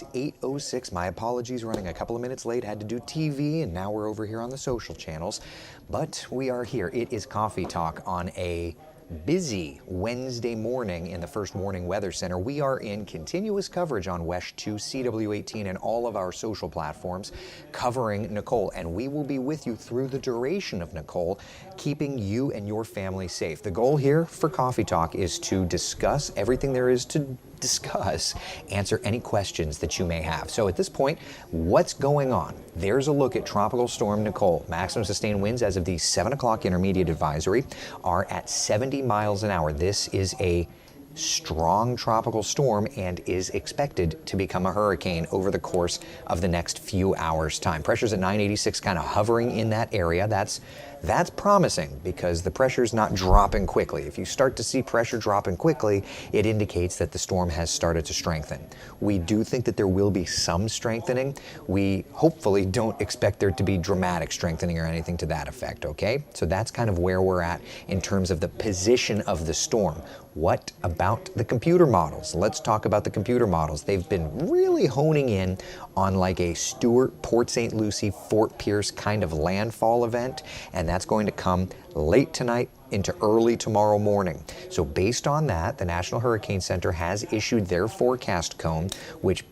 8:06. My apologies, running a couple of minutes late. Had to do TV, and now we're over here on the social channels. But we are here. It is Coffee Talk on a busy Wednesday morning in the First Warning Weather Center. We are in continuous coverage on WESH 2, CW18, and all of our social platforms covering Nicole. And we will be with you through the duration of Nicole, keeping you and your family safe. The goal here for Coffee Talk is to discuss everything there is to discuss, answer any questions that you may have. So at this point, what's going on? There's a look at Tropical Storm Nicole. Maximum sustained winds as of the 7 o'clock intermediate advisory are at 70 miles an hour. This is a strong tropical storm and is expected to become a hurricane over the course of the next few hours' time. Pressure's at 986, kind of hovering in that area. That's promising because the pressure's not dropping quickly. If you start to see pressure dropping quickly, it indicates that the storm has started to strengthen. We do think that there will be some strengthening. We hopefully don't expect there to be dramatic strengthening or anything to that effect, okay? So that's kind of where we're at in terms of the position of the storm. What about the computer models? Let's talk about the computer models. They've been really honing in on like a Stewart, Port St. Lucie, Fort Pierce kind of landfall event, and that's going to come late tonight into early tomorrow morning. So based on that, the National Hurricane Center has issued their forecast cone, which,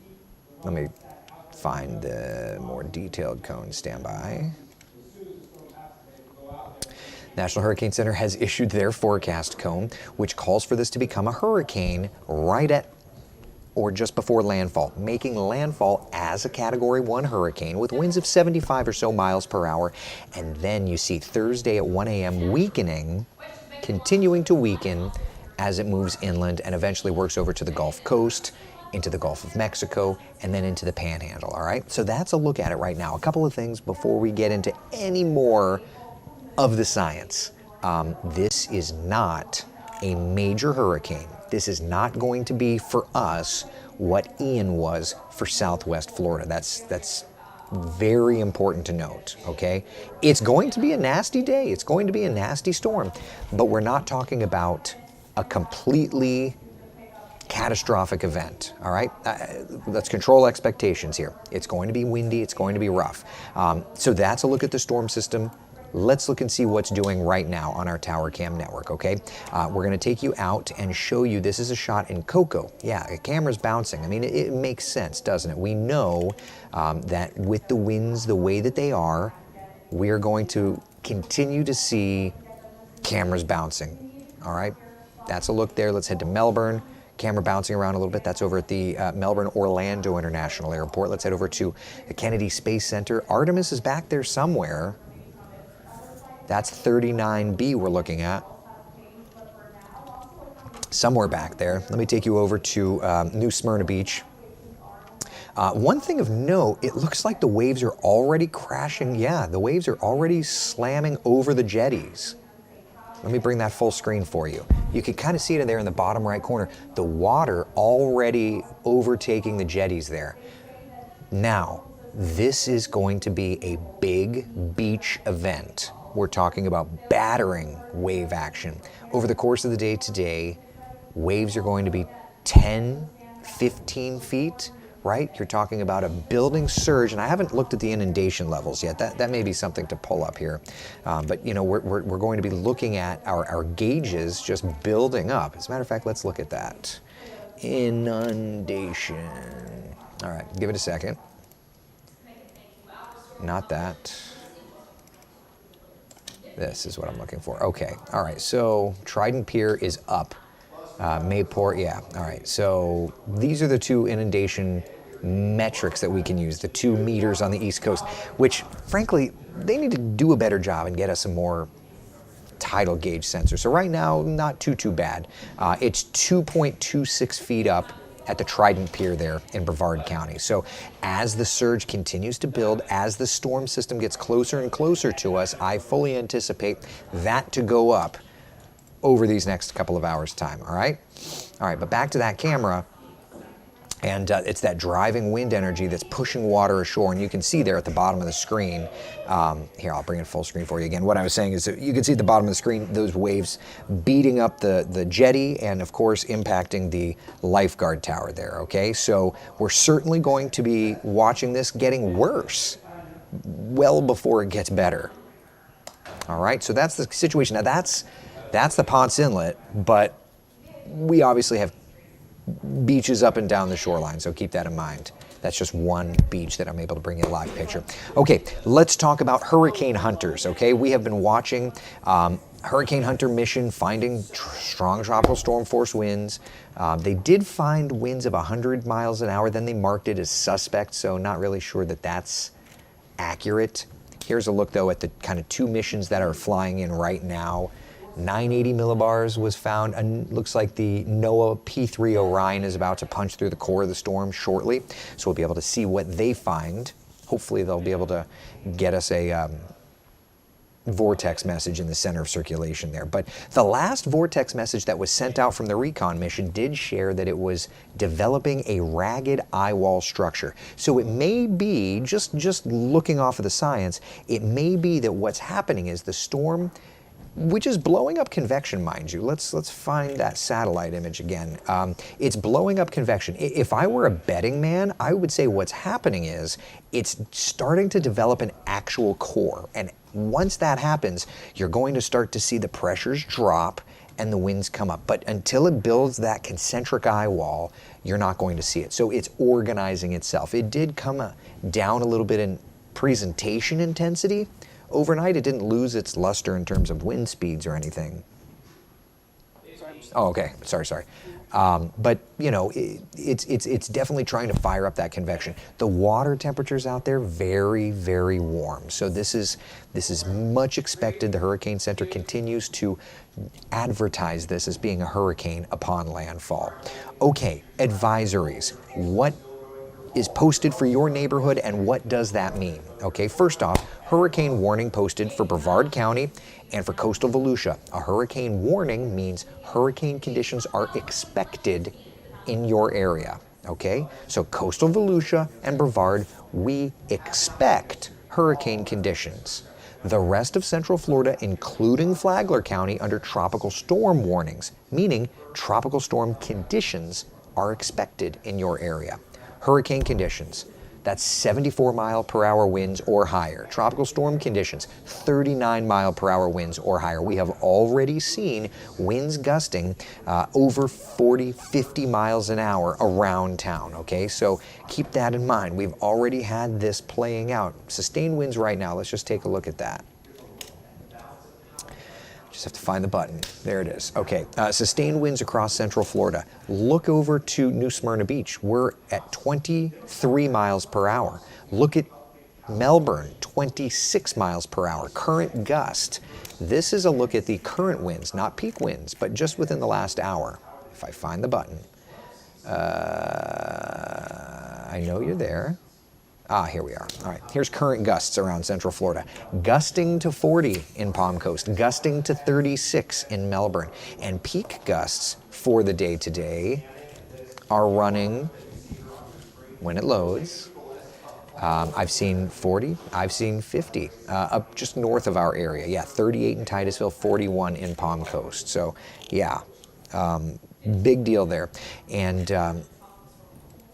let me find the more detailed cone, stand by. National Hurricane Center has issued their forecast cone, which calls for this to become a hurricane right at or just before landfall, making landfall as a Category 1 hurricane with winds of 75 or so miles per hour. And then you see Thursday at 1 a.m. weakening, continuing to weaken as it moves inland and eventually works over to the Gulf Coast, into the Gulf of Mexico, and then into the Panhandle, all right? So that's a look at it right now. A couple of things before we get into any more of the science. This is not a major hurricane. This is not going to be for us what Ian was for Southwest Florida. That's very important to note, okay? It's going to be a nasty day. It's going to be a nasty storm, but we're not talking about a completely catastrophic event, all right? Let's control expectations here. It's going to be windy. It's going to be rough. So that's a look at the storm system. Let's look and see what's doing right now on our Tower Cam network, okay? We're gonna take you out and show you, this is a shot in Cocoa. Yeah, the camera's bouncing. I mean, it makes sense, doesn't it? We know that with the winds the way that they are, we are going to continue to see cameras bouncing, all right? That's a look there. Let's head to Melbourne. Camera bouncing around a little bit. That's over at the Melbourne Orlando International Airport. Let's head over to the Kennedy Space Center. Artemis is back there somewhere. That's 39B we're looking at. Somewhere back there. Let me take you over to New Smyrna Beach. One thing of note, it looks like the waves are already crashing. Yeah, the waves are already slamming over the jetties. Let me bring that full screen for you. You can kind of see it there in the bottom right corner. The water already overtaking the jetties there. Now, this is going to be a big beach event. We're talking about battering wave action. Over the course of the day today, waves are going to be 10, 15 feet, right? You're talking about a building surge, and I haven't looked at the inundation levels yet. That may be something to pull up here. But you know, we're going to be looking at our gauges just building up. As a matter of fact, let's look at that. Inundation. All right, give it a second. Not that. This is what I'm looking for. Okay, all right, so Trident Pier is up. Mayport, yeah, all right. So these are the two inundation metrics that we can use, the 2 meters on the East Coast, which frankly, they need to do a better job and get us some more tidal gauge sensors. So right now, not too bad. It's 2.26 feet up at the Trident Pier there in Brevard County. So as the surge continues to build, as the storm system gets closer and closer to us, I fully anticipate that to go up over these next couple of hours' time, all right? All right, but back to that camera. And it's that driving wind energy that's pushing water ashore. And you can see there at the bottom of the screen, here, I'll bring it full screen for you again. What I was saying is that you can see at the bottom of the screen, those waves beating up the jetty and of course impacting the lifeguard tower there, okay? So we're certainly going to be watching this getting worse well before it gets better. All right, so that's the situation. Now that's the Ponce Inlet, but we obviously have beaches up and down the shoreline, so keep that in mind. That's just one beach that I'm able to bring you a live picture. Okay, let's talk about hurricane hunters, okay? We have been watching Hurricane Hunter mission finding strong tropical storm force winds. They did find winds of 100 miles an hour, then they marked it as suspect, so not really sure that that's accurate. Here's a look though at the kind of two missions that are flying in right now. 980 millibars was found, and looks like the NOAA P3 Orion is about to punch through the core of the storm shortly. So we'll be able to see what they find. Hopefully they'll be able to get us a vortex message in the center of circulation there. But the last vortex message that was sent out from the recon mission did share that it was developing a ragged eye wall structure. So it may be, just looking off of the science, it may be that what's happening is the storm, which is blowing up convection, mind you. Let's find that satellite image again. It's blowing up convection. If I were a betting man, I would say what's happening is it's starting to develop an actual core. And once that happens, you're going to start to see the pressures drop and the winds come up. But until it builds that concentric eye wall, you're not going to see it. So it's organizing itself. It did come down a little bit in presentation intensity. Overnight, it didn't lose its luster in terms of wind speeds or anything. Oh, okay. Sorry. But you know, it's definitely trying to fire up that convection. The water temperatures out there very, very warm. So this is much expected. The Hurricane Center continues to advertise this as being a hurricane upon landfall. Okay, advisories. What is posted for your neighborhood and what does that mean? Okay, first off, hurricane warning posted for Brevard County and for coastal Volusia. A hurricane warning means hurricane conditions are expected in your area, okay? So coastal Volusia and Brevard, we expect hurricane conditions. The rest of Central Florida, including Flagler County, under tropical storm warnings, meaning tropical storm conditions are expected in your area. Hurricane conditions, that's 74 mile per hour winds or higher. Tropical storm conditions, 39 mile per hour winds or higher. We have already seen winds gusting over 40, 50 miles an hour around town, okay? So keep that in mind. We've already had this playing out. Sustained winds right now, let's just take a look at that. Just have to find the button. There it is. Okay, sustained winds across Central Florida. Look over to New Smyrna Beach. We're at 23 miles per hour. Look at Melbourne, 26 miles per hour. Current gust. This is a look at the current winds, not peak winds, but just within the last hour. If I find the button. I know you're there. Ah, here we are. All right, here's current gusts around Central Florida. Gusting to 40 in Palm Coast, gusting to 36 in Melbourne. And peak gusts for the day today are running, when it loads, I've seen 40, I've seen 50, up just north of our area. Yeah, 38 in Titusville, 41 in Palm Coast. So yeah, big deal there. And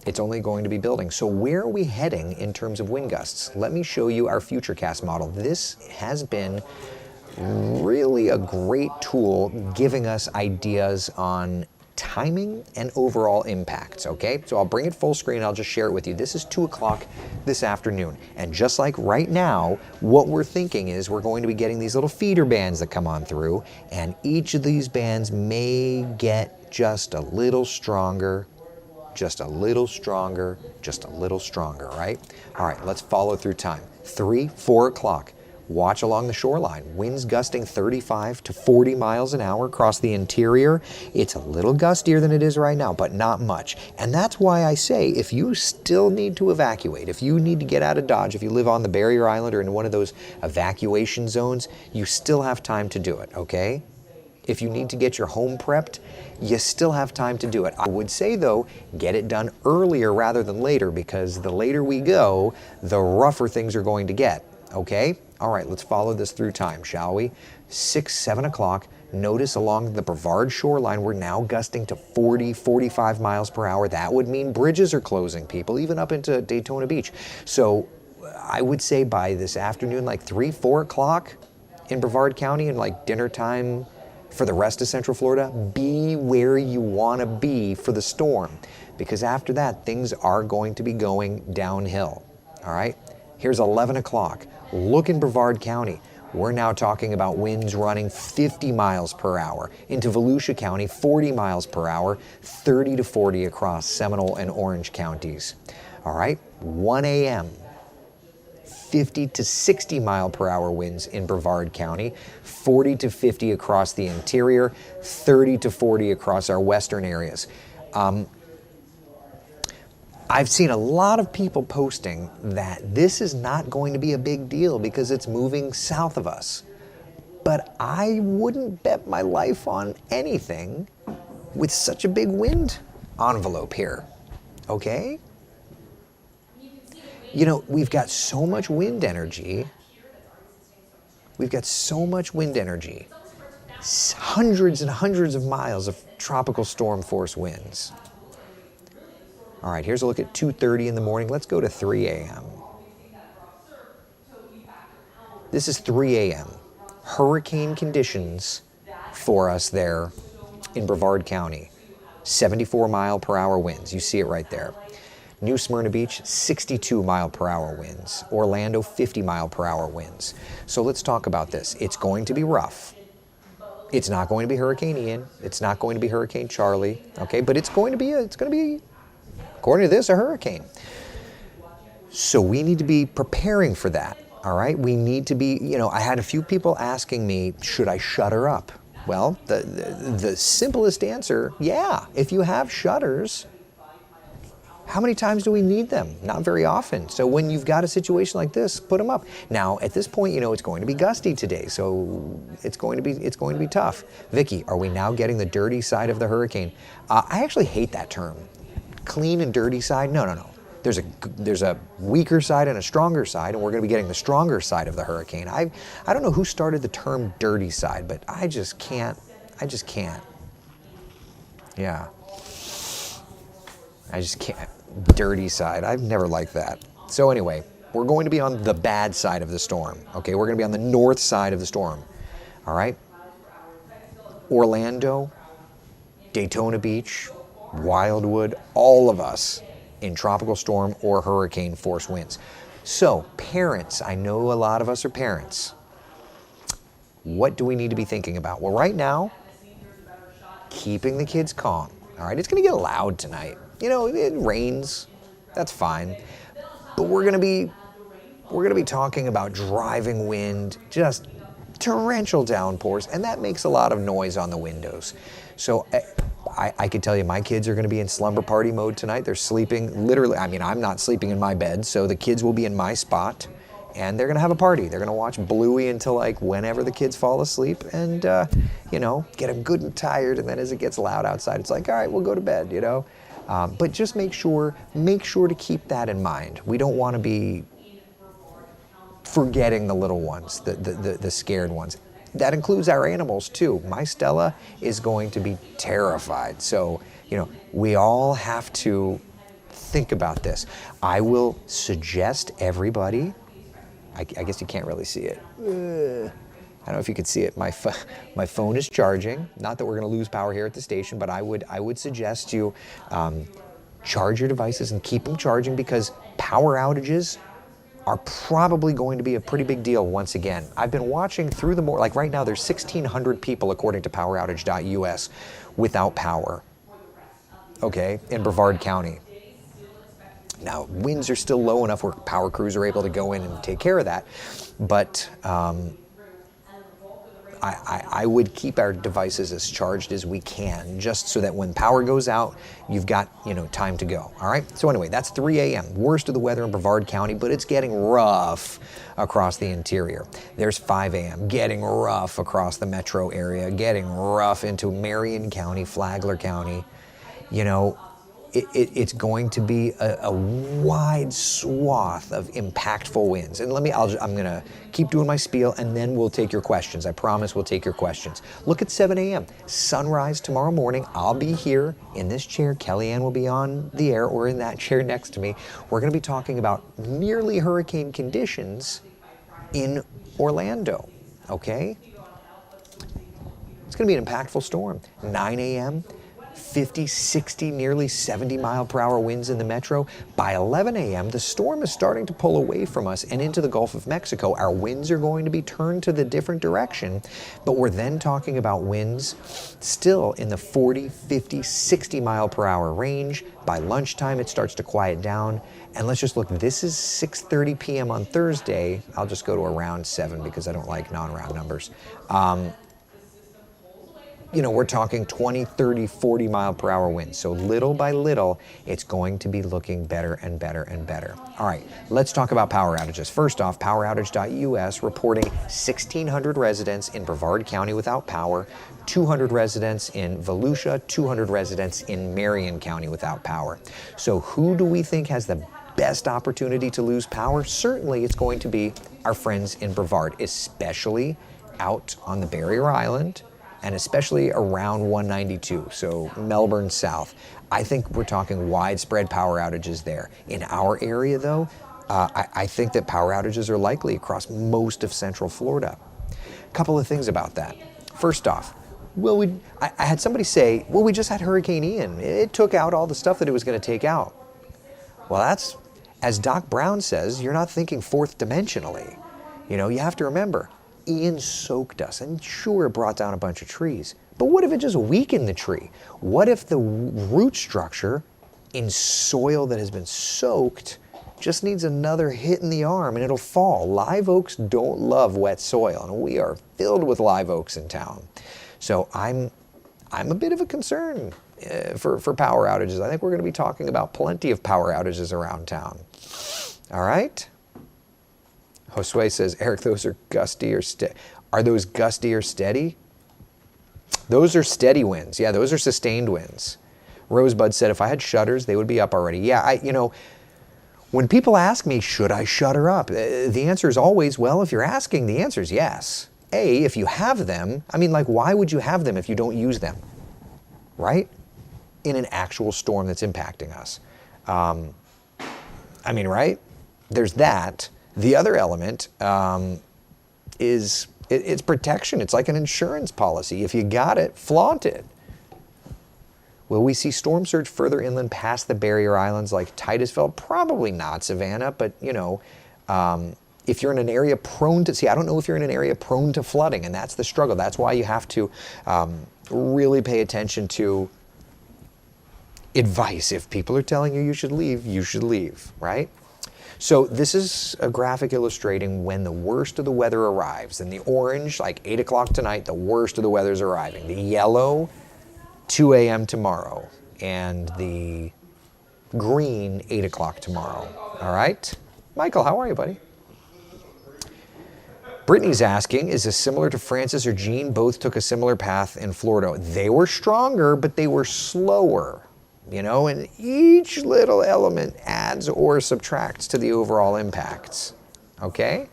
it's only going to be building. So where are we heading in terms of wind gusts? Let me show you our Futurecast model. This has been really a great tool giving us ideas on timing and overall impacts, okay? So I'll bring it full screen, I'll just share it with you. This is 2 o'clock this afternoon. And just like right now, what we're thinking is we're going to be getting these little feeder bands that come on through, and each of these bands may get just a little stronger, just a little stronger, just a little stronger, right? All right, let's follow through time. 3, 4 o'clock. Watch along the shoreline. Winds gusting 35 to 40 miles an hour across the interior. It's a little gustier than it is right now, but not much. And that's why I say if you still need to evacuate, if you need to get out of Dodge, if you live on the barrier island or in one of those evacuation zones, you still have time to do it, okay? If you need to get your home prepped, you still have time to do it. I would say though, get it done earlier rather than later, because the later we go, the rougher things are going to get, okay? All right, let's follow this through time, shall we? 6, 7 o'clock, notice along the Brevard shoreline, we're now gusting to 40, 45 miles per hour. That would mean bridges are closing, people, even up into Daytona Beach. So I would say by this afternoon, like 3, 4 o'clock in Brevard County, and like dinner time for the rest of Central Florida, be where you want to be for the storm, because after that, things are going to be going downhill, all right? Here's 11 o'clock. Look in Brevard County. We're now talking about winds running 50 miles per hour. Into Volusia County, 40 miles per hour, 30 to 40 across Seminole and Orange counties. All right, 1 a.m., 50 to 60 mile per hour winds in Brevard County, 40 to 50 across the interior, 30 to 40 across our western areas. I've seen a lot of people posting that this is not going to be a big deal because it's moving south of us. But I wouldn't bet my life on anything with such a big wind envelope here, okay? You know, we've got so much wind energy. We've got so much wind energy. Hundreds and hundreds of miles of tropical storm force winds. All right, here's a look at 2:30 in the morning. Let's go to 3 a.m. This is 3 a.m. Hurricane conditions for us there in Brevard County. 74 mile per hour winds. You see it right there. New Smyrna Beach, 62 mile per hour winds. Orlando, 50 mile per hour winds. So let's talk about this. It's going to be rough. It's not going to be Hurricane Ian. It's not going to be Hurricane Charlie. Okay, but it's going to be, according to this, a hurricane. So we need to be preparing for that. All right, we need to be, you know, I had a few people asking me, should I shutter up? Well, the simplest answer, yeah, if you have shutters. How many times do we need them? Not very often. So when you've got a situation like this, put them up. Now, at this point, you know, it's going to be gusty today, so it's going to be tough. Vicki, are we now getting the dirty side of the hurricane? I actually hate that term. Clean and dirty side? No. There's a weaker side and a stronger side, and we're going to be getting the stronger side of the hurricane. I don't know who started the term dirty side, but I just can't. Yeah. I just can't. Dirty side. I've never liked that. So anyway, we're going to be on the bad side of the storm. Okay, we're going to be on the north side of the storm. All right. Orlando, Daytona Beach, Wildwood, all of us in tropical storm or hurricane force winds. So parents, I know a lot of us are parents. What do we need to be thinking about? Well, right now, keeping the kids calm. All right, it's going to get loud tonight. You know, it rains, that's fine. But we're gonna be talking about driving wind, just torrential downpours, and that makes a lot of noise on the windows. So I could tell you my kids are gonna be in slumber party mode tonight. They're sleeping, literally, I mean, I'm not sleeping in my bed, so the kids will be in my spot, and they're gonna have a party. They're gonna watch Bluey until like whenever the kids fall asleep, and you know, get them good and tired, and then as it gets loud outside, it's like, all right, we'll go to bed, you know? But just make sure to keep that in mind. We don't want to be forgetting the little ones, the scared ones. That includes our animals too. My Stella is going to be terrified. So, you know, we all have to think about this. I will suggest everybody, I guess you can't really see it. I don't know if you can see it. My phone is charging. Not that we're going to lose power here at the station, but I would suggest you charge your devices and keep them charging, because power outages are probably going to be a pretty big deal once again. I've been watching through the like right now there's 1,600 people according to poweroutage.us without power. Okay, in Brevard County. Now winds are still low enough where power crews are able to go in and take care of that, but I would keep our devices as charged as we can, just so that when power goes out, you've got, time to go. All right. So anyway, that's 3 a.m. Worst of the weather in Brevard County, but it's getting rough across the interior. There's 5 a.m. getting rough across the metro area, getting rough into Marion County, Flagler County. It's going to be a wide swath of impactful winds. And I'm going to keep doing my spiel, and then we'll take your questions. I promise we'll take your questions. Look at 7 a.m. Sunrise tomorrow morning. I'll be here in this chair. Kellyanne will be on the air or in that chair next to me. We're going to be talking about nearly hurricane conditions in Orlando, okay? It's going to be an impactful storm. 9 a.m., 50, 60, nearly 70 mile per hour winds in the metro. By 11 a.m., the storm is starting to pull away from us and into the Gulf of Mexico. Our winds are going to be turned to the different direction, but we're then talking about winds still in the 40, 50, 60 mile per hour range. By lunchtime, it starts to quiet down. And let's just look, this is 6:30 p.m. on Thursday. I'll just go to around 7 because I don't like non-round numbers. We're talking 20, 30, 40 mile per hour winds. So little by little, it's going to be looking better and better and better. All right, let's talk about power outages. First off, poweroutage.us reporting 1,600 residents in Brevard County without power, 200 residents in Volusia, 200 residents in Marion County without power. So who do we think has the best opportunity to lose power? Certainly it's going to be our friends in Brevard, especially out on the Barrier Island, and especially around 192, so Melbourne South. I think we're talking widespread power outages there. In our area, though, I think that power outages are likely across most of Central Florida. A couple of things about that. First off, I had somebody say, we just had Hurricane Ian. It took out all the stuff that it was going to take out. Well, that's, as Doc Brown says, you're not thinking fourth dimensionally. You have to remember, Ian soaked us, and sure, it brought down a bunch of trees. But what if it just weakened the tree? What if the root structure in soil that has been soaked just needs another hit in the arm and it'll fall? Live oaks don't love wet soil, and we are filled with live oaks in town. So I'm a bit of a concern for power outages. I think we're going to be talking about plenty of power outages around town. All right? Josue says, Eric, those are gusty or steady. Are those gusty or steady? Those are steady winds. Yeah, those are sustained winds. Rosebud said, if I had shutters, they would be up already. Yeah, when people ask me, should I shutter up? The answer is always, well, if you're asking, the answer is yes. If you have them, why would you have them if you don't use them? Right? In an actual storm that's impacting us. Right? There's that. The other element is it's protection. It's like an insurance policy. If you got it, flaunt it. Will we see storm surge further inland past the barrier islands like Titusville? Probably not, Savannah, but if you're in an area prone to, I don't know if you're in an area prone to flooding, and that's the struggle. That's why you have to really pay attention to advice. If people are telling you should leave, right? So this is a graphic illustrating when the worst of the weather arrives. In the orange, like 8 o'clock tonight, the worst of the weather's arriving. The yellow, 2 a.m. tomorrow. And the green, 8 o'clock tomorrow. All right? Michael, how are you, buddy? Brittany's asking, is this similar to Francis or Jean? Both took a similar path in Florida. They were stronger, but they were slower. And each little element adds or subtracts to the overall impacts. Okay?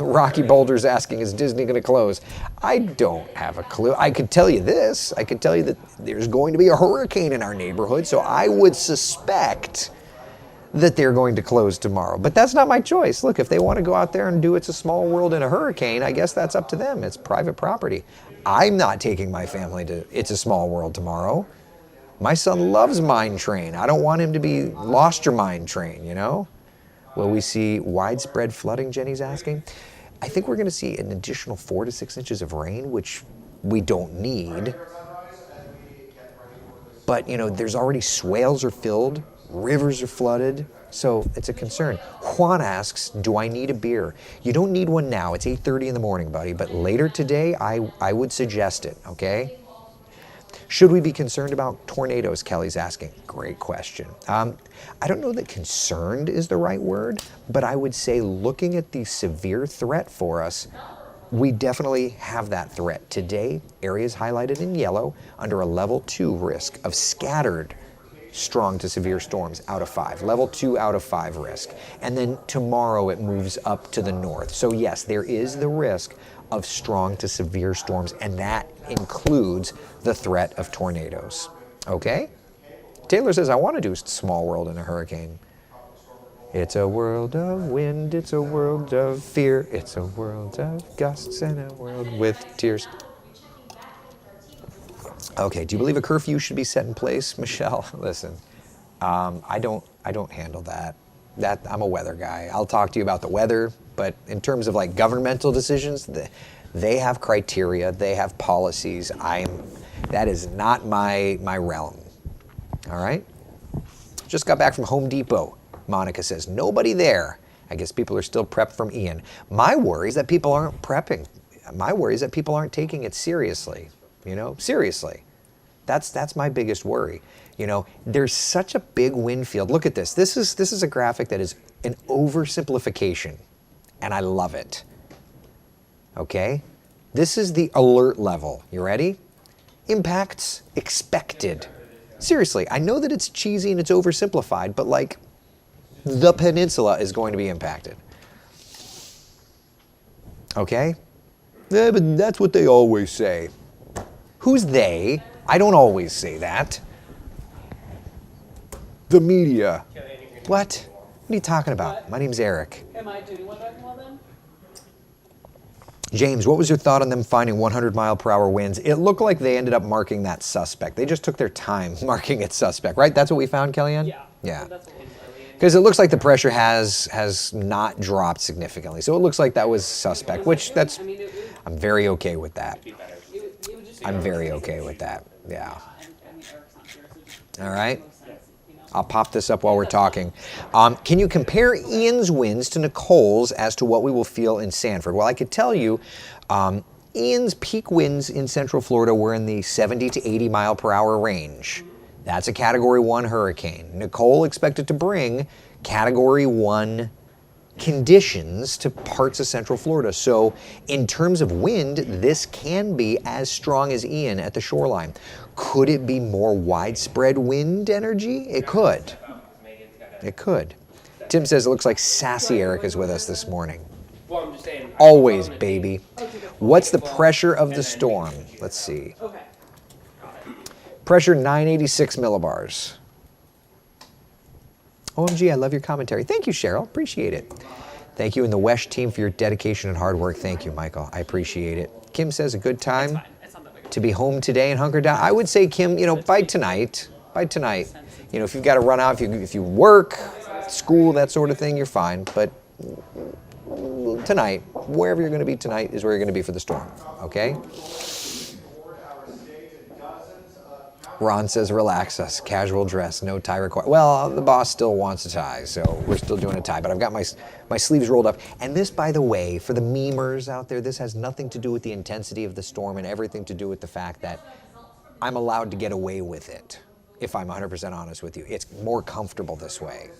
Rocky Boulder's asking, is Disney going to close? I don't have a clue. I could tell you this. I could tell you that there's going to be a hurricane in our neighborhood, so I would suspect that they're going to close tomorrow. But that's not my choice. Look, if they want to go out there and do It's a Small World in a hurricane, I guess that's up to them. It's private property. I'm not taking my family to It's a Small World tomorrow. My son loves Mine Train. I don't want him to be Lost Your Mind Train, Will we see widespread flooding, Jenny's asking? I think we're going to see an additional 4 to 6 inches of rain, which we don't need. But, there's already swales are filled Rivers are flooded, so it's a concern. Juan asks, do I need a beer? You don't need one now. It's 8:30 in the morning, buddy, but later today, I would suggest it, okay? Should we be concerned about tornadoes, Kelly's asking. Great question. I don't know that concerned is the right word, but I would say looking at the severe threat for us, we definitely have that threat. Today, areas highlighted in yellow under a level 2 risk of scattered strong to severe storms out of 5, level 2 out of 5 risk. And then tomorrow it moves up to the north. So yes, there is the risk of strong to severe storms, and that includes the threat of tornadoes. Okay? Taylor says, I want to do Small World in a Hurricane. It's a world of wind, it's a world of fear, it's a world of gusts and a world with tears. Okay, do you believe a curfew should be set in place, Michelle? Listen, I don't handle that. I'm a weather guy. I'll talk to you about the weather, but in terms of like governmental decisions, they have criteria, they have policies. That is not my realm. All right? Just got back from Home Depot. Monica says, nobody there. I guess people are still prepped from Ian. My worry is that people aren't prepping. My worry is that people aren't taking it seriously. You know, seriously. That's my biggest worry. You know, there's such a big wind field. Look at this. This is a graphic that is an oversimplification, and I love it. Okay? This is the alert level. You ready? Impacts expected. Seriously, I know that it's cheesy and it's oversimplified, but like, the peninsula is going to be impacted. Okay? Yeah, but that's what they always say. Who's they? I don't always say that. The media. What? What are you talking about? My name's Eric. Am I doing one back well then? James, what was your thought on them finding 100-mile-per-hour winds? It looked like they ended up marking that suspect. They just took their time marking it suspect, right? That's what we found, Kellyanne? Yeah. Yeah. That's what because it looks like the pressure has not dropped significantly. So it looks like that was suspect, which that's, I'm very okay with that. I'm very okay with that. Yeah. All right. I'll pop this up while we're talking. Can you compare Ian's winds to Nicole's as to what we will feel in Sanford? Well, I could tell you, Ian's peak winds in Central Florida were in the 70 to 80 mile per hour range. That's a Category 1 hurricane. Nicole expected to bring Category 1 conditions to parts of Central Florida. So in terms of wind, this can be as strong as Ian at the shoreline. Could it be more widespread wind energy? It could. It could. Tim says it looks like Sassy Eric is with us this morning. Always, baby. What's the pressure of the storm? Let's see. Pressure 986 millibars. OMG, I love your commentary. Thank you, Cheryl. Appreciate it. Thank you and the WESH team for your dedication and hard work. Thank you, Michael. I appreciate it. Kim says a good time to be home today and hunker down. I would say, Kim, you know, by tonight, you know, if you've got to run out, if you work, school, that sort of thing, you're fine. But tonight, wherever you're going to be tonight is where you're going to be for the storm, okay? Ron says, relax us, casual dress, no tie required. Well, the boss still wants a tie, so we're still doing a tie, but I've got my sleeves rolled up. And this, by the way, for the memers out there, this has nothing to do with the intensity of the storm and everything to do with the fact that I'm allowed to get away with it, if I'm 100% honest with you. It's more comfortable this way.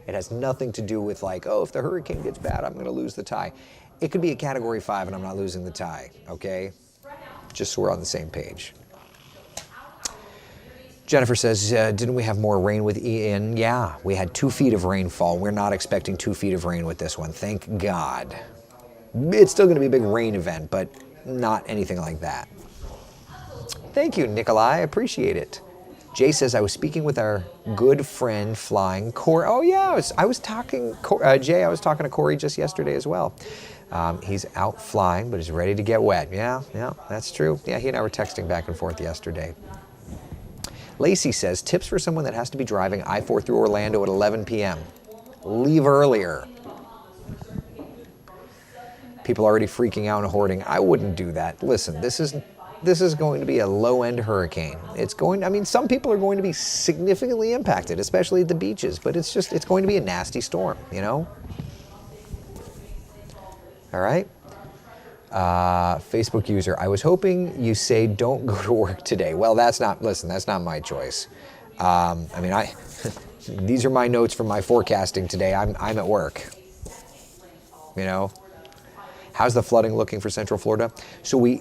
It has nothing to do with like, oh, if the hurricane gets bad, I'm gonna lose the tie. It could be a Category 5 and I'm not losing the tie, okay? Just so we're on the same page. Jennifer says, didn't we have more rain with Ian? Yeah, we had 2 feet of rainfall. We're not expecting 2 feet of rain with this one, thank God. It's still gonna be a big rain event, but not anything like that. Thank you, Nicolai, I appreciate it. Jay says, I was speaking with our good friend flying Corey. Oh yeah, I was talking, Jay, I was talking to Corey just yesterday as well. He's out flying, but he's ready to get wet. Yeah, that's true. Yeah, he and I were texting back and forth yesterday. Lacey says, tips for someone that has to be driving I-4 through Orlando at 11 p.m. Leave earlier. People already freaking out and hoarding. I wouldn't do that. Listen, this is this is going to be a low-end hurricane. It's going, I mean, some people are going to be significantly impacted, especially at the beaches, but it's going to be a nasty storm, you know? All right. Facebook user, I was hoping you say don't go to work today. Well, that's not my choice. I mean, these are my notes from my forecasting today. I'm at work. You know, how's the flooding looking for Central Florida? So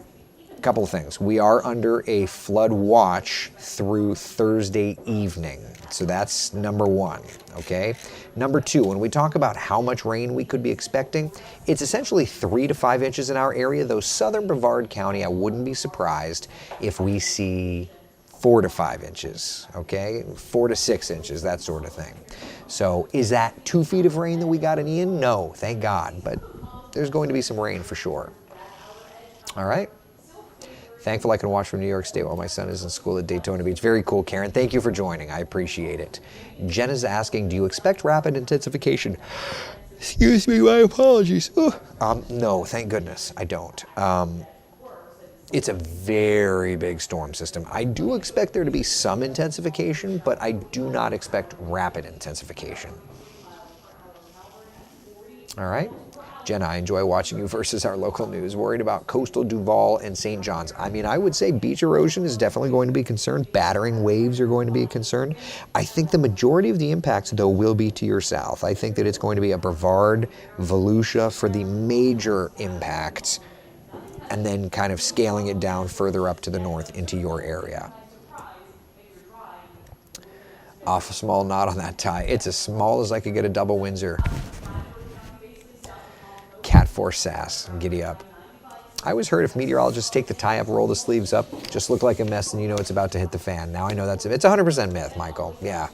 couple of things. We are under a flood watch through Thursday evening. So that's number one, okay? Number two, when we talk about how much rain we could be expecting, it's essentially 3 to 5 inches in our area, though southern Brevard County, I wouldn't be surprised if we see 4 to 5 inches, okay? 4 to 6 inches, that sort of thing. So is that 2 feet of rain that we got in Ian? No, thank God, but there's going to be some rain for sure. All right? Thankful I can watch from New York State while my son is in school at Daytona Beach. Very cool, Karen. Thank you for joining. I appreciate it. Jenna's asking, do you expect rapid intensification? Excuse me, my apologies. No, thank goodness, I don't. It's a very big storm system. I do expect there to be some intensification, but I do not expect rapid intensification. All right. Jenna, I enjoy watching you versus our local news. Worried about coastal Duval and St. John's. I mean, I would say beach erosion is definitely going to be a concern. Battering waves are going to be a concern. I think the majority of the impacts, though, will be to your south. I think that it's going to be a Brevard, Volusia for the major impacts, and then kind of scaling it down further up to the north into your area. Off a small knot on that tie. It's as small as I could get a double Windsor. Cat Force sass, giddy up. I always heard if meteorologists take the tie up, roll the sleeves up, just look like a mess, and you know it's about to hit the fan. Now I know it's 100% myth, Michael. Yeah,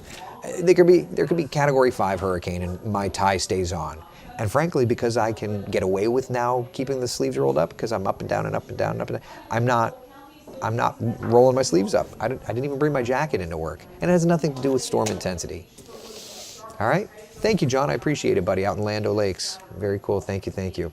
there could be Category 5 hurricane, and my tie stays on. And frankly, because I can get away with now keeping the sleeves rolled up, because I'm up and down and up and down and up and down, I'm not rolling my sleeves up. I didn't even bring my jacket into work, and it has nothing to do with storm intensity. All right. Thank you, John. I appreciate it, buddy, out in Land O'Lakes. Very cool. Thank you, thank you.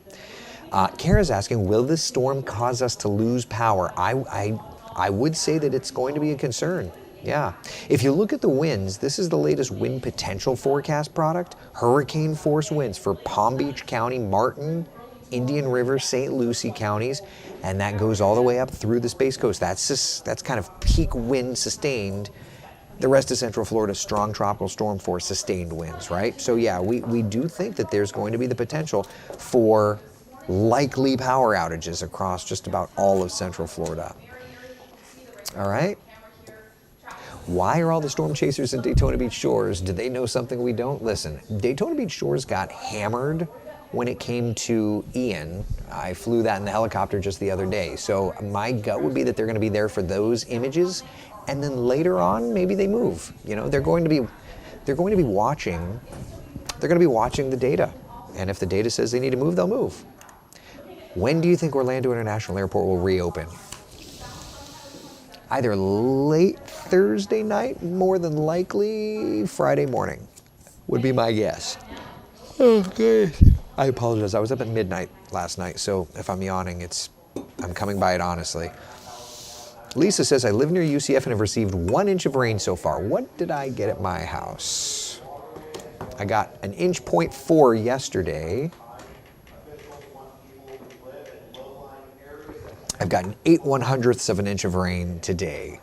Kara's asking, will this storm cause us to lose power? I would say that it's going to be a concern. Yeah. If you look at the winds, this is the latest wind potential forecast product. Hurricane force winds for Palm Beach County, Martin, Indian River, St. Lucie counties, and that goes all the way up through the Space Coast. That's kind of peak wind sustained. The rest of Central Florida, strong tropical storm force, sustained winds, right? So yeah, we do think that there's going to be the potential for likely power outages across just about all of Central Florida. All right? Why are all the storm chasers at Daytona Beach Shores? Do they know something we don't? Listen, Daytona Beach Shores got hammered when it came to Ian. I flew that in the helicopter just the other day. So my gut would be that they're going to be there for those images. And then later on, maybe they move. You know, they're going to be watching the data. And if the data says they need to move, they'll move. When do you think Orlando International Airport will reopen? Either late Thursday night, more than likely Friday morning, would be my guess. Okay. I apologize. I was up at midnight last night, so if I'm yawning, I'm coming by it honestly. Lisa says, I live near UCF and have received 1 inch of rain so far. What did I get at my house? I got 1.4 inches yesterday. I've gotten 8/100ths of an inch of rain today.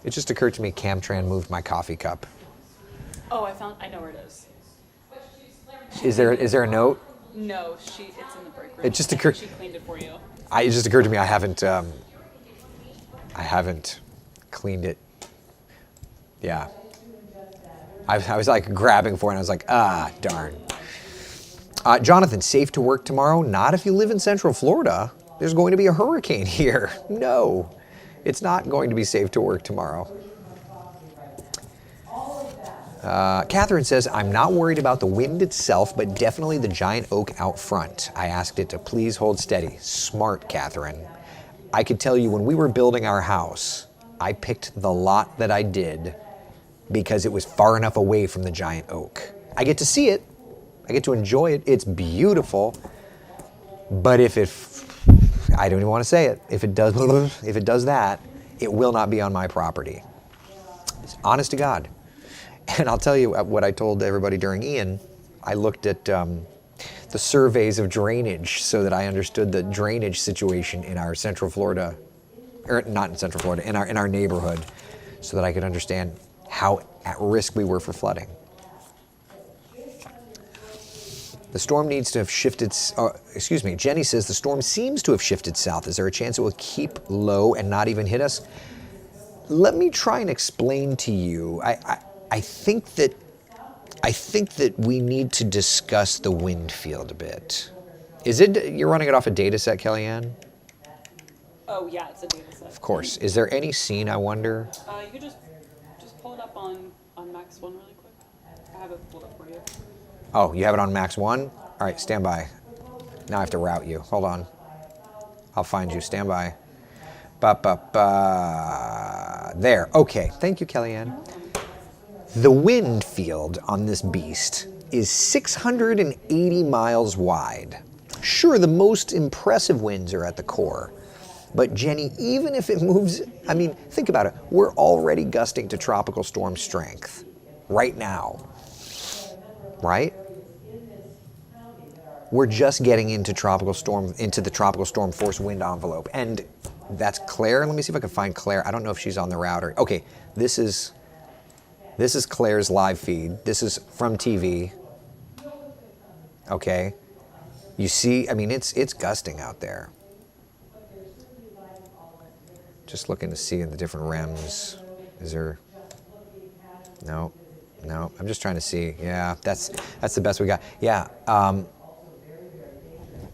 It just occurred to me Camtran moved my coffee cup. Oh, I know where it is. Is there a note? No, it's in the break room. It just occurred. She cleaned it for you. It just occurred to me I haven't cleaned it. Yeah. I was like grabbing for it and I was like, darn. Jonathan, safe to work tomorrow? Not if you live in Central Florida. There's going to be a hurricane here. No, it's not going to be safe to work tomorrow. Catherine says, I'm not worried about the wind itself, but definitely the giant oak out front. I asked it to please hold steady. Smart, Catherine. I could tell you when we were building our house, I picked the lot that I did because it was far enough away from the giant oak. I get to see it. I get to enjoy it. It's beautiful. But if I don't even want to say it. If it does, if it does that, it will not be on my property. It's honest to God. And I'll tell you what I told everybody during Ian. I looked at the surveys of drainage so that I understood the drainage situation in our Central Florida, or not in Central Florida, in our neighborhood, so that I could understand how at risk we were for flooding. The storm needs to have shifted, excuse me, Jenny says the storm seems to have shifted south. Is there a chance it will keep low and not even hit us? Let me try and explain to you. I think that we need to discuss the wind field a bit. Is it, you're running it off a data set, Kellyanne? Oh yeah, it's a data set. Of course. Is there any scene, I wonder? You could just pull it up on Max 1 really quick. I have it pulled up for you. Oh, you have it on Max 1? All right, stand by. Now I have to route you. Hold on. I'll find you. Stand by. There. Okay. Thank you, Kellyanne. The wind field on this beast is 680 miles wide. Sure, the most impressive winds are at the core. But Jenny, even if it moves, I mean, think about it. We're already gusting to tropical storm strength right now. Right? We're just getting into the tropical storm force wind envelope. And that's Claire. Let me see if I can find Claire. I don't know if she's on the router. Okay, this is Claire's live feed. This is from TV. Okay. You see, I mean, it's gusting out there. Just looking to see in the different REMs. Is there? No. I'm just trying to see. Yeah, that's the best we got. Yeah.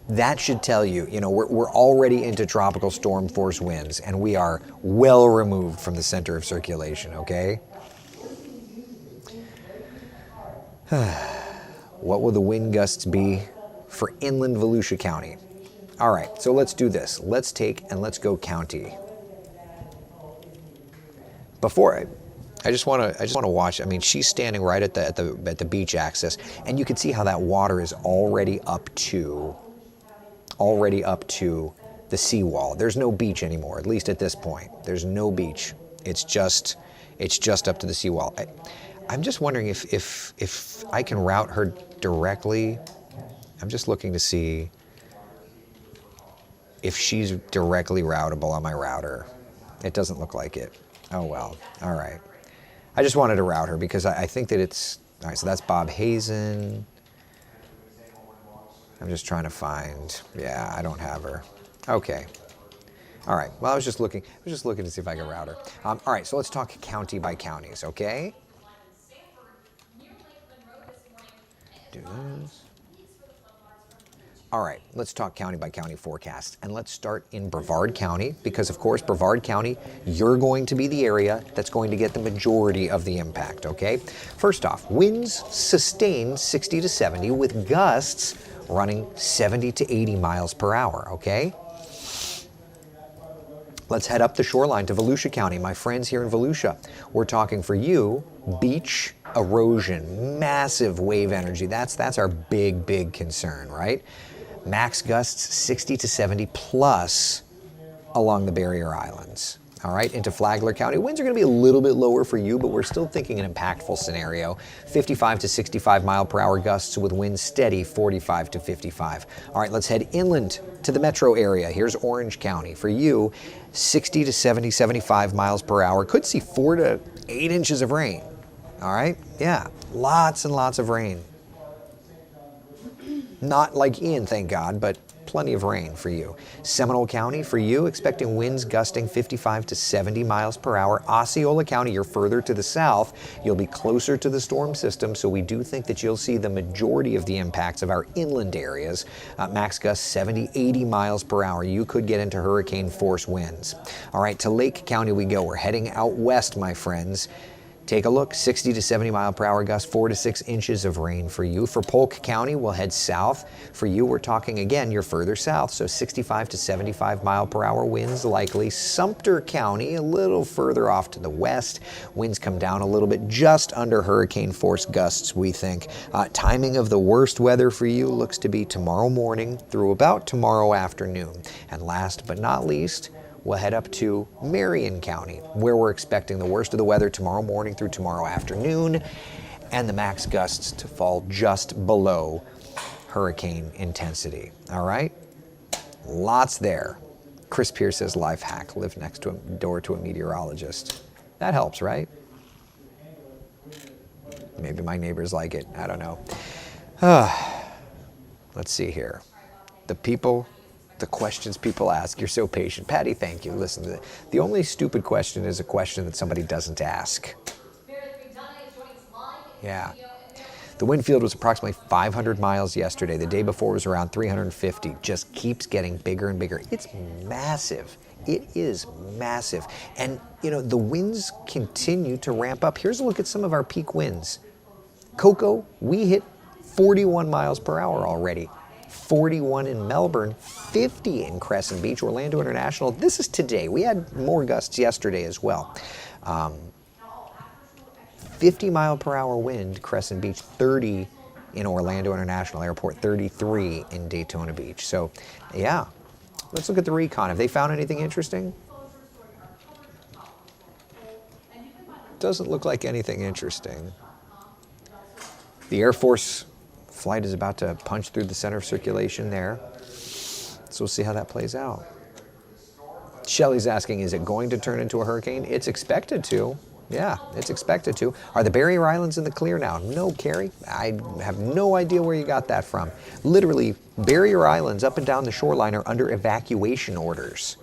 That should tell you, we're already into tropical storm force winds, and we are well removed from the center of circulation, okay? What will the wind gusts be for inland Volusia County? All right, so let's do this. Let's go county. Before I just want to watch. I mean, she's standing right at the beach access, and you can see how that water is already up to the seawall. There's no beach anymore, at least at this point. There's no beach. It's just up to the seawall. I'm just wondering if I can route her directly. I'm just looking to see if she's directly routable on my router. It doesn't look like it. Oh well. All right. I just wanted to route her because I think that it's all right. So that's Bob Hazen. I'm just trying to find. Yeah, I don't have her. Okay. All right. Well, I was just looking to see if I could route her. All right. So let's talk county by counties. Okay. Do this. All right, let's talk county by county forecast. And let's start in Brevard County, because of course, Brevard County, you're going to be the area that's going to get the majority of the impact, okay? First off, winds sustained 60 to 70 with gusts running 70 to 80 miles per hour, okay? Let's head up the shoreline to Volusia County. My friends here in Volusia, we're talking for you, beach erosion, massive wave energy. That's our big concern, right? Max gusts 60 to 70 plus along the barrier islands. All right, into Flagler County, winds are going to be a little bit lower for you, but we're still thinking an impactful scenario. 55 to 65 mile per hour gusts with winds steady 45 to 55. All right, let's head inland to the metro area. Here's Orange County. For you, 60 to 70, 75 miles per hour. Could see 4 to 8 inches of rain. All right, yeah, lots and lots of rain. Not like Ian, thank God, but plenty of rain for you. Seminole County, for you, expecting winds gusting 55 to 70 miles per hour. Osceola County, you're further to the south. You'll be closer to the storm system, so we do think that you'll see the majority of the impacts of our inland areas. Max gusts 70, 80 miles per hour. You could get into hurricane force winds. All right, to Lake County we go. We're heading out west, my friends. Take a look, 60 to 70 mile per hour gusts, 4 to 6 inches of rain for you. For Polk County, we'll head south. For you, we're talking again, you're further south, so 65 to 75 mile per hour winds likely. Sumter County, a little further off to the west. Winds come down a little bit, just under hurricane force gusts, we think. Timing of the worst weather for you looks to be tomorrow morning through about tomorrow afternoon. And last but not least, we'll head up to Marion County, where we're expecting the worst of the weather tomorrow morning through tomorrow afternoon, and the max gusts to fall just below hurricane intensity. All right? Lots there. Chris Pierce says, life hack, live next door to a meteorologist. That helps, right? Maybe my neighbors like it. I don't know. Let's see here. The questions people ask. You're so patient. Patty, thank you. Listen, the only stupid question is a question that somebody doesn't ask. Yeah. The wind field was approximately 500 miles yesterday. The day before was around 350. Just keeps getting bigger and bigger. It's massive. It is massive. And, you know, the winds continue to ramp up. Here's a look at some of our peak winds. Cocoa, we hit 41 miles per hour already. 41 in Melbourne, 50 in Crescent Beach, Orlando International. This is today. We had more gusts yesterday as well. 50 mile per hour wind, Crescent Beach, 30 in Orlando International Airport, 33 in Daytona Beach. So, yeah, let's look at the recon. Have they found anything interesting? Doesn't look like anything interesting. The Air Force flight is about to punch through the center of circulation there. So we'll see how that plays out. Shelly's asking, is it going to turn into a hurricane? It's expected to. Yeah, it's expected to. Are the Barrier Islands in the clear now? No, Carrie. I have no idea where you got that from. Literally, Barrier Islands up and down the shoreline are under evacuation orders.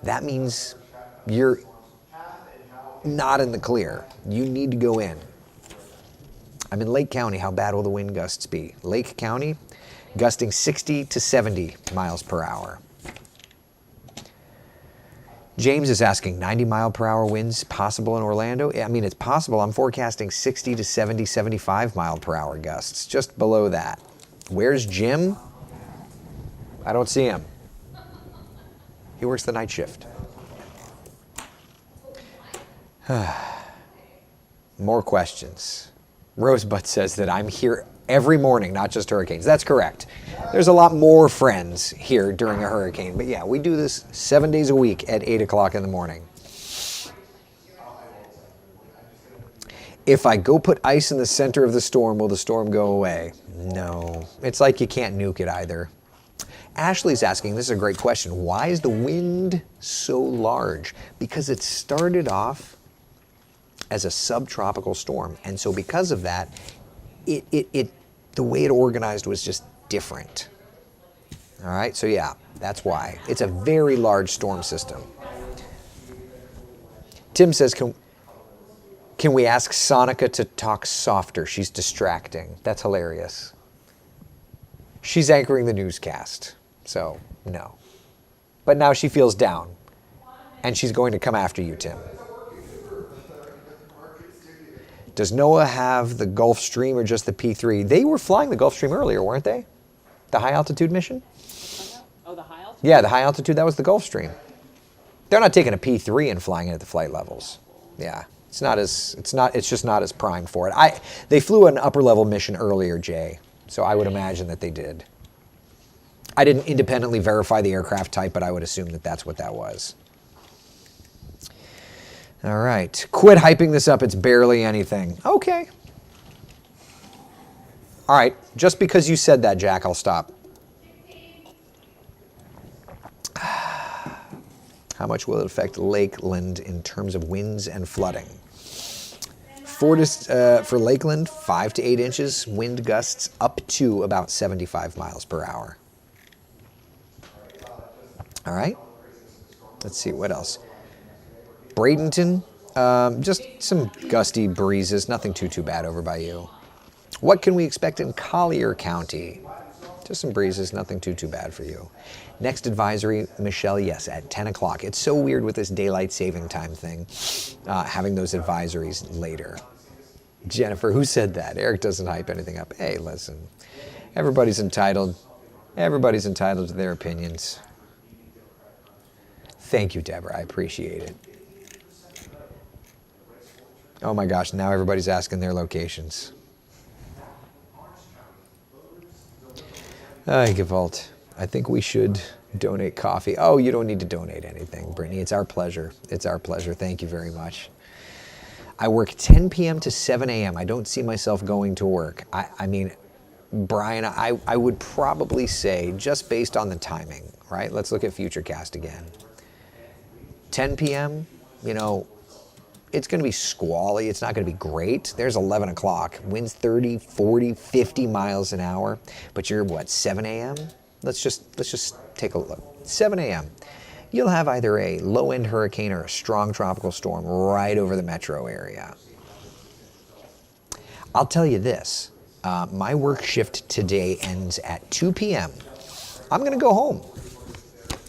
That means you're not in the clear. You need to go in. I'm in Lake County. How bad will the wind gusts be? Lake County, gusting 60 to 70 miles per hour. James is asking, 90 mile per hour winds possible in Orlando? I mean, it's possible. I'm forecasting 60 to 70, 75 mile per hour gusts, just below that. Where's Jim? I don't see him. He works the night shift. More questions. Rosebud says that I'm here every morning, not just hurricanes. That's correct. There's a lot more friends here during a hurricane. But yeah, we do this 7 days a week at 8 o'clock in the morning. If I go put ice in the center of the storm, will the storm go away? No. It's like you can't nuke it either. Ashley's asking, this is a great question, why is the wind so large? Because it started off as a subtropical storm. And so because of that, the way it organized was just different. All right, so yeah, that's why. It's a very large storm system. Tim says, can we ask Sonica to talk softer? She's distracting. That's hilarious. She's anchoring the newscast, so no. But now she feels down, and she's going to come after you, Tim. Does NOAA have the Gulfstream or just the P3? They were flying the Gulfstream earlier, weren't they? The high altitude mission? Oh, the high altitude? Yeah, the high altitude, that was the Gulfstream. They're not taking a P3 and flying it at the flight levels. Yeah, it's just not as primed for it. They flew an upper level mission earlier, Jay, so I would imagine that they did. I didn't independently verify the aircraft type, but I would assume that that's what that was. All right, quit hyping this up. It's barely anything. Okay. All right, just because you said that, Jack, I'll stop. How much will it affect Lakeland in terms of winds and flooding? For Lakeland, 5 to 8 inches, wind gusts up to about 75 miles per hour. All right, let's see, what else? Bradenton, just some gusty breezes, nothing too bad over by you. What can we expect in Collier County? Just some breezes, nothing too bad for you. Next advisory, Michelle, yes, at 10 o'clock. It's so weird with this daylight saving time thing, having those advisories later. Jennifer, who said that? Eric doesn't hype anything up. Hey, listen, everybody's entitled to their opinions. Thank you, Deborah, I appreciate it. Oh my gosh, now everybody's asking their locations. Gewalt, I think we should donate coffee. Oh, you don't need to donate anything, Brittany. It's our pleasure. It's our pleasure. Thank you very much. I work 10 p.m. to 7 a.m. I don't see myself going to work. I mean, Brian, I would probably say, just based on the timing, right? Let's look at Futurecast again. 10 p.m., you know, it's going to be squally. It's not going to be great. There's 11 o'clock. Winds 30, 40, 50 miles an hour. But you're, what, 7 a.m.? Let's just take a look. 7 a.m. You'll have either a low-end hurricane or a strong tropical storm right over the metro area. I'll tell you this. My work shift today ends at 2 p.m. I'm going to go home.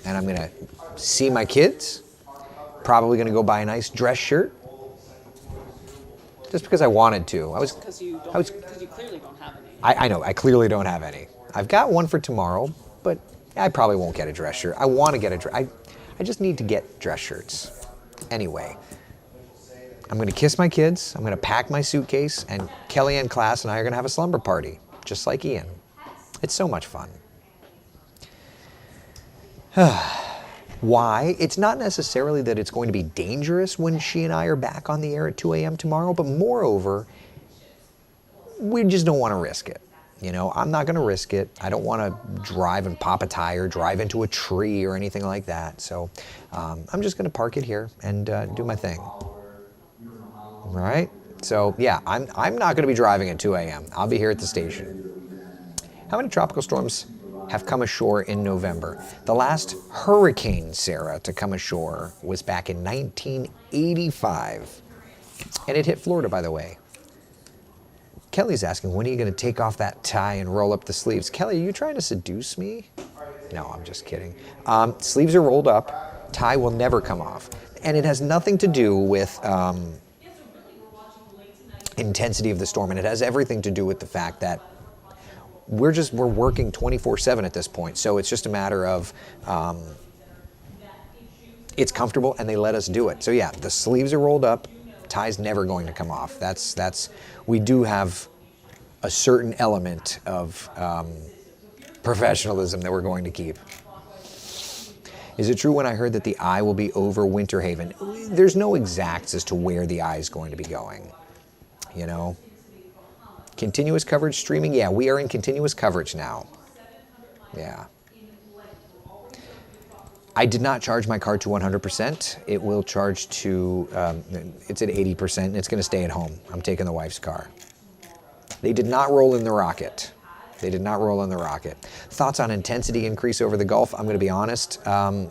And I'm going to see my kids. Probably going to go buy a nice dress shirt. Just because I wanted to. Because you clearly don't have any. I know, I clearly don't have any. I've got one for tomorrow, but I probably won't get a dress shirt. I want to get a dress. I just need to get dress shirts. Anyway, I'm going to kiss my kids. I'm going to pack my suitcase, and Kellyanne class and I are going to have a slumber party, just like Ian. It's so much fun. Why? It's not necessarily that it's going to be dangerous when she and I are back on the air at 2 a.m. tomorrow, but moreover, we just don't want to risk it. You know, I'm not going to risk it. I don't want to drive and pop a tire, drive into a tree or anything like that. So I'm just going to park it here and do my thing. All right? So yeah, I'm not going to be driving at 2 a.m. I'll be here at the station. How many tropical storms have come ashore in November? The last hurricane, Sarah, to come ashore was back in 1985. And it hit Florida, by the way. Kelly's asking, when are you going to take off that tie and roll up the sleeves? Kelly, are you trying to seduce me? No, I'm just kidding. Sleeves are rolled up. Tie will never come off. And it has nothing to do with intensity of the storm. And it has everything to do with the fact that we're working 24/7 at this point. So it's just a matter of it's comfortable and they let us do it. So yeah, the sleeves are rolled up. Tie's never going to come off. We do have a certain element of professionalism that we're going to keep. Is it true when I heard that the eye will be over Winter Haven? There's no exacts as to where the eye is going to be going, you know? Continuous coverage streaming? Yeah, we are in continuous coverage now. Yeah. I did not charge my card to 100%. It will charge to, it's at 80%, and it's going to stay at home. I'm taking the wife's car. They did not roll in the rocket. They did not roll in the rocket. Thoughts on intensity increase over the Gulf? I'm going to be honest. I'm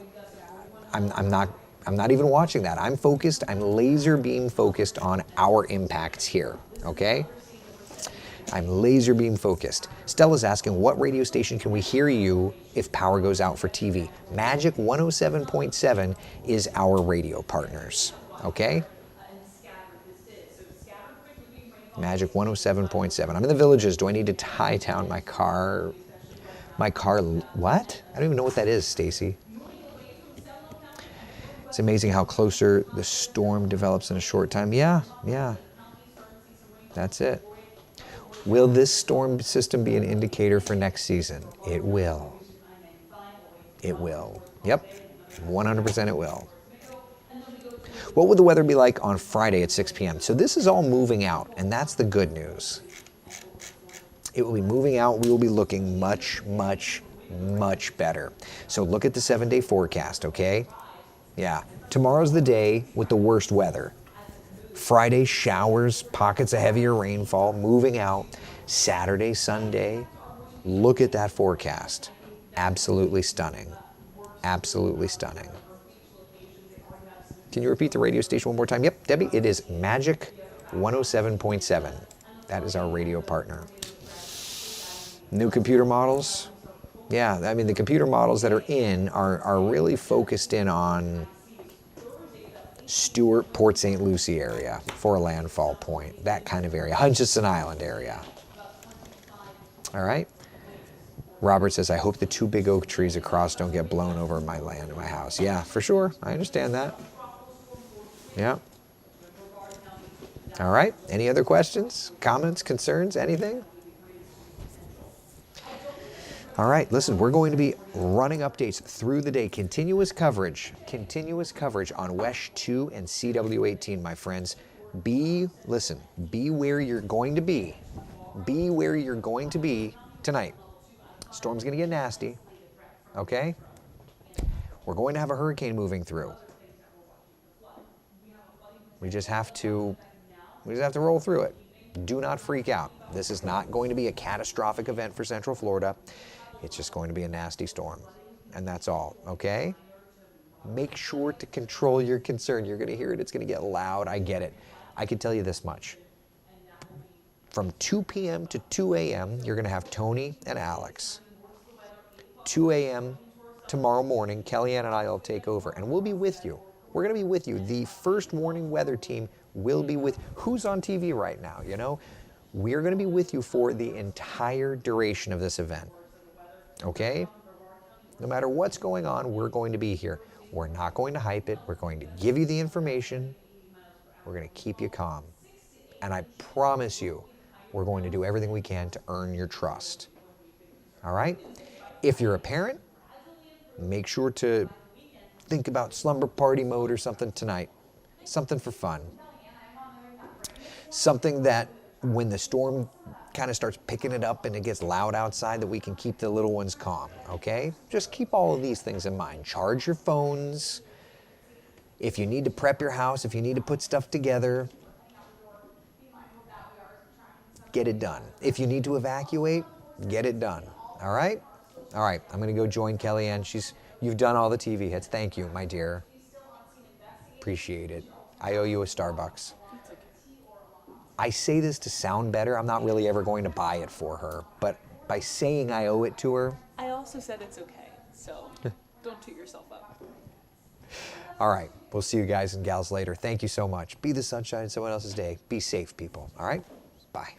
not even watching that. I'm focused. I'm laser beam focused on our impacts here. Okay. I'm laser beam focused. Stella's asking, what radio station can we hear you if power goes out for TV? Magic 107.7 is our radio partners, okay? Magic 107.7. I'm in the Villages. Do I need to tie down my car? What? I don't even know what that is, Stacy. It's amazing how closer the storm develops in a short time. Yeah. That's it. Will this storm system be an indicator for next season? It will. It will. Yep, 100% it will. What would the weather be like on Friday at 6 p.m.? So this is all moving out, and that's the good news. It will be moving out. We will be looking much, much, much better. So look at the 7-day forecast, okay? Yeah, tomorrow's the day with the worst weather. Friday, showers, pockets of heavier rainfall, moving out. Saturday, Sunday, look at that forecast. Absolutely stunning. Absolutely stunning. Can you repeat the radio station one more time? Yep, Debbie, it is Magic 107.7. That is our radio partner. New computer models, Yeah, I mean, the computer models that are in are really focused in on Stewart, Port St. Lucie area for a landfall point, that kind of area, Hutchinson Island area. All right. Robert says, I hope the 2 big oak trees across don't get blown over my land and my house. Yeah, for sure. I understand that. Yeah. All right. Any other questions, comments, concerns, anything? All right, listen, we're going to be running updates through the day. Continuous coverage on WESH 2 and CW18, my friends. Be where you're going to be. Be where you're going to be tonight. Storm's going to get nasty, okay? We're going to have a hurricane moving through. We just have to roll through it. Do not freak out. This is not going to be a catastrophic event for Central Florida. It's just going to be a nasty storm, and that's all, okay? Make sure to control your concern. You're going to hear it. It's going to get loud. I get it. I can tell you this much. From 2 p.m. to 2 a.m., you're going to have Tony and Alex. 2 a.m. tomorrow morning, Kellyanne and I will take over, and we'll be with you. We're going to be with you. The first morning weather team will be with, who's on TV right now, you know? We're going to be with you for the entire duration of this event, okay? No matter what's going on, we're going to be here. We're not going to hype it. We're going to give you the information. We're going to keep you calm. And I promise you, we're going to do everything we can to earn your trust. All right? If you're a parent, make sure to think about slumber party mode or something tonight. Something for fun. Something that when the storm kind of starts picking it up and it gets loud outside, that we can keep the little ones calm, okay? Just keep all of these things in mind. Charge your phones. If you need to prep your house, if you need to put stuff together, get it done. If you need to evacuate, get it done, all right? All right, I'm gonna go join Kellyanne. You've done all the TV hits. Thank you, my dear. Appreciate it. I owe you a Starbucks. I say this to sound better. I'm not really ever going to buy it for her, but by saying I owe it to her. I also said it's okay, so don't toot yourself up. All right, we'll see you guys and gals later. Thank you so much. Be the sunshine in someone else's day. Be safe, people. All right? Bye.